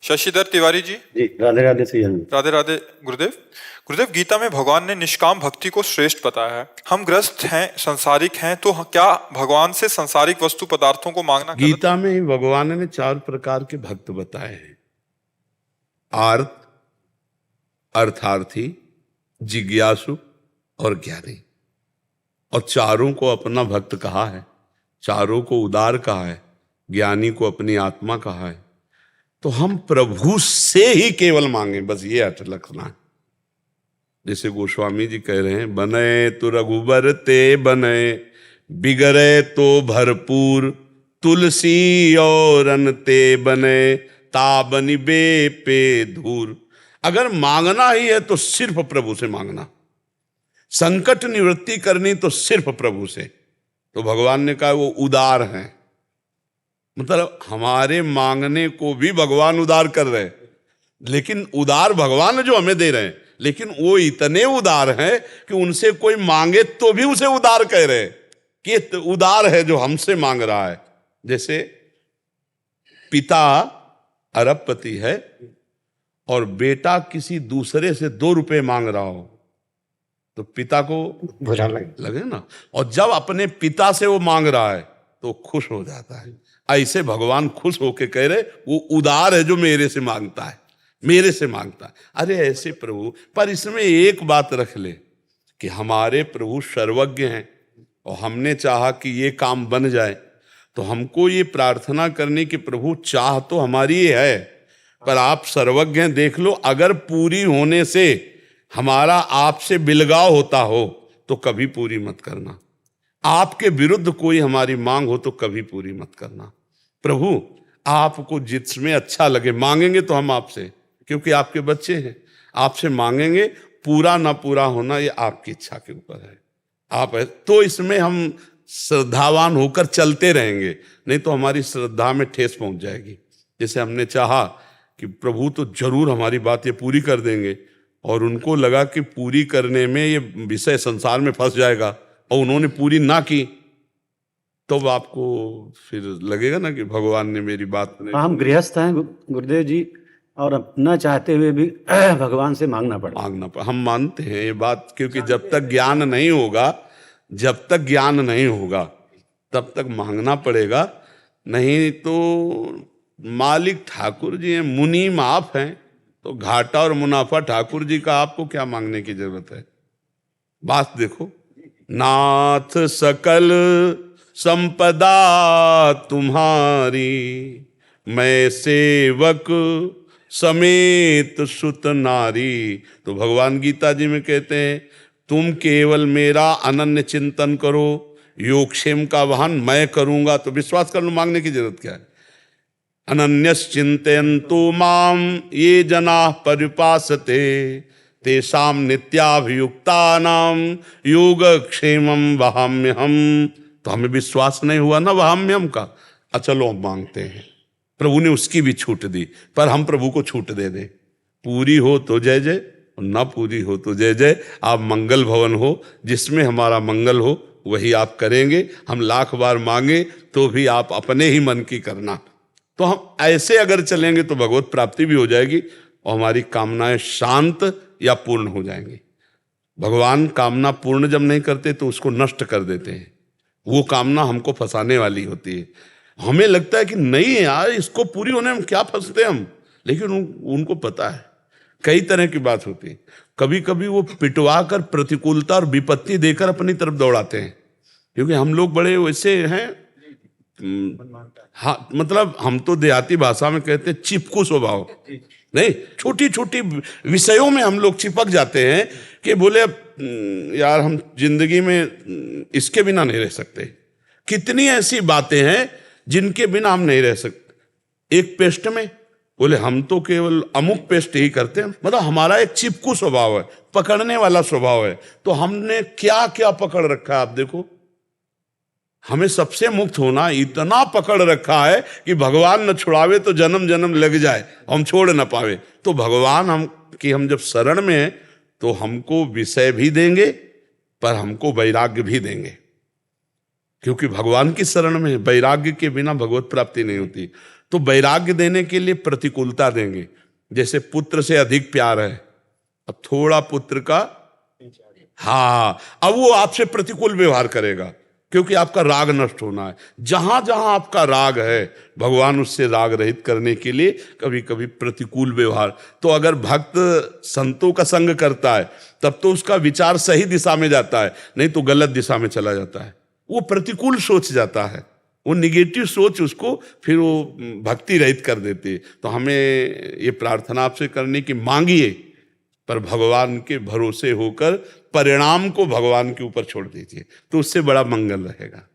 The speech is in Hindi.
शशिधर तिवारी जी। जी, राधे राधे से राधे राधे गुरुदेव। गुरुदेव, गीता में भगवान ने निष्काम भक्ति को श्रेष्ठ बताया है। हम ग्रस्त हैं, संसारिक हैं, तो क्या भगवान से संसारिक वस्तु पदार्थों को मांगना गलत है? गीता में ही भगवान ने 4 प्रकार के भक्त बताए हैं। आर्त, अर्थार्थी, जिज्ञासु और ज्ञानी। और चारों को अपना भक्त कहा है, चारों को उदार कहा है, ज्ञानी को अपनी आत्मा कहा है। तो हम प्रभु से ही केवल मांगे, बस ये अर्थ रखना है। जैसे गोस्वामी जी कह रहे हैं, बने तो रघुबर ते बने, बिगड़े तो भरपूर, तुलसी और अन ते बने, ताबनि बे पे धूर। अगर मांगना ही है तो सिर्फ प्रभु से मांगना, संकट निवृत्ति करनी तो सिर्फ प्रभु से। तो भगवान ने कहा वो उदार हैं, मतलब हमारे मांगने को भी भगवान उदार कर रहे हैं। लेकिन उदार भगवान जो हमें दे रहे हैं, लेकिन वो इतने उदार हैं कि उनसे कोई मांगे तो भी उसे उदार कह रहे हैं कि उदार है जो हमसे मांग रहा है। जैसे पिता अरबपति है और बेटा किसी दूसरे से 2 रुपए मांग रहा हो तो पिता को बुरा लगे ना। और जब अपने पिता से वो मांग रहा है तो खुश हो जाता है। ऐसे भगवान खुश होके कह रहे वो उदार है जो मेरे से मांगता है, मेरे से मांगता है। अरे ऐसे प्रभु, पर इसमें एक बात रख ले कि हमारे प्रभु सर्वज्ञ हैं और हमने चाहा कि ये काम बन जाए तो हमको ये प्रार्थना करने की प्रभु चाह तो हमारी ये है, पर आप सर्वज्ञ हैं, देख लो अगर पूरी होने से हमारा आपसे बिलगाव होता हो तो कभी पूरी मत करना। आपके विरुद्ध कोई हमारी मांग हो तो कभी पूरी मत करना। प्रभु आपको जिसमें अच्छा लगे मांगेंगे तो हम आपसे, क्योंकि आपके बच्चे हैं, आपसे मांगेंगे। पूरा ना पूरा होना ये आपकी इच्छा के ऊपर है। आप है तो इसमें हम श्रद्धावान होकर चलते रहेंगे, नहीं तो हमारी श्रद्धा में ठेस पहुंच जाएगी। जैसे हमने चाहा कि प्रभु तो जरूर हमारी बात ये पूरी कर देंगे और उनको लगा कि पूरी करने में ये विषय संसार में फंस जाएगा और उन्होंने पूरी ना की, तो आपको फिर लगेगा ना कि भगवान ने मेरी बात नहीं। हम गृहस्थ हैं गुरुदेव जी, और न चाहते हुए भी भगवान से मांगना पड़ता। हम मानते हैं ये बात, क्योंकि जब तक ज्ञान नहीं होगा, जब तक ज्ञान नहीं होगा तब तक मांगना पड़ेगा। नहीं तो मालिक ठाकुर जी हैं, मुनीम आप हैं, तो घाटा और मुनाफा ठाकुर जी का, आपको क्या मांगने की जरूरत है। बात देखो, नाथ सकल संपदा तुम्हारी, मैं सेवक समेत सुत नारी। तो भगवान गीता जी में कहते हैं तुम केवल मेरा अनन्य चिंतन करो, योगक्षेम का वहन मैं करूंगा। तो विश्वास कर लो, मांगने की जरूरत क्या है। अनन्यस चिंतयन्तु माम ये जनाः परिपासते, तेषां नित्याभियुक्तानां योगक्षेमं वहाम्यहम्। तो हमें विश्वास नहीं हुआ ना वहाम्यहम् का, चलो हम मांगते हैं। प्रभु ने उसकी भी छूट दी, पर हम प्रभु को छूट दे दें। पूरी हो तो जय जय, और ना पूरी हो तो जय जय। आप मंगल भवन हो, जिसमें हमारा मंगल हो वही आप करेंगे। हम लाख बार मांगे तो भी आप अपने ही मन की करना। तो हम ऐसे अगर चलेंगे तो भगवत प्राप्ति भी हो जाएगी और हमारी कामनाएं शांत या पूर्ण हो जाएंगी। भगवान कामना पूर्ण जब नहीं करते तो उसको नष्ट कर देते हैं। वो कामना हमको फंसाने वाली होती है। हमें लगता है कि नहीं यार, इसको पूरी होने में क्या फंसते हम, लेकिन उनको पता है कई तरह की बात होती है। कभी कभी वो पिटवा कर प्रतिकूलता और विपत्ति देकर अपनी तरफ दौड़ाते हैं, क्योंकि हम लोग बड़े वैसे हैं। हाँ, मतलब हम तो देहाती भाषा में कहते हैं चिपकू स्वभाव। नहीं, छोटी छोटी विषयों में हम लोग चिपक जाते हैं कि बोले यार हम जिंदगी में इसके बिना नहीं रह सकते। कितनी ऐसी बातें हैं जिनके बिना हम नहीं रह सकते। एक पेस्ट में बोले हम तो केवल अमुक पेस्ट ही करते हैं, मतलब हमारा एक चिपकू स्वभाव है, पकड़ने वाला स्वभाव है। तो हमने क्या क्या पकड़ रखा है, आप देखो। हमें सबसे मुक्त होना इतना पकड़ रखा है कि भगवान न छुड़ावे तो जन्म जन्म लग जाए, हम छोड़ न पावे। तो भगवान हम जब शरण में हैं तो हमको विषय भी देंगे पर हमको वैराग्य भी देंगे, क्योंकि भगवान की शरण में वैराग्य के बिना भगवत प्राप्ति नहीं होती। तो वैराग्य देने के लिए प्रतिकूलता देंगे। जैसे पुत्र से अधिक प्यार है, अब थोड़ा पुत्र का, हाँ, अब वो आपसे प्रतिकूल व्यवहार करेगा क्योंकि आपका राग नष्ट होना है। जहां जहां आपका राग है, भगवान उससे राग रहित करने के लिए कभी कभी प्रतिकूल व्यवहार। तो अगर भक्त संतों का संग करता है तब तो उसका विचार सही दिशा में जाता है, नहीं तो गलत दिशा में चला जाता है, वो प्रतिकूल सोच जाता है, वो निगेटिव सोच उसको फिर वो भक्ति रहित कर देती है। तो हमें ये प्रार्थना आपसे करनी कि मांगिए, पर भगवान के भरोसे होकर परिणाम को भगवान के ऊपर छोड़ दीजिए, तो उससे बड़ा मंगल रहेगा।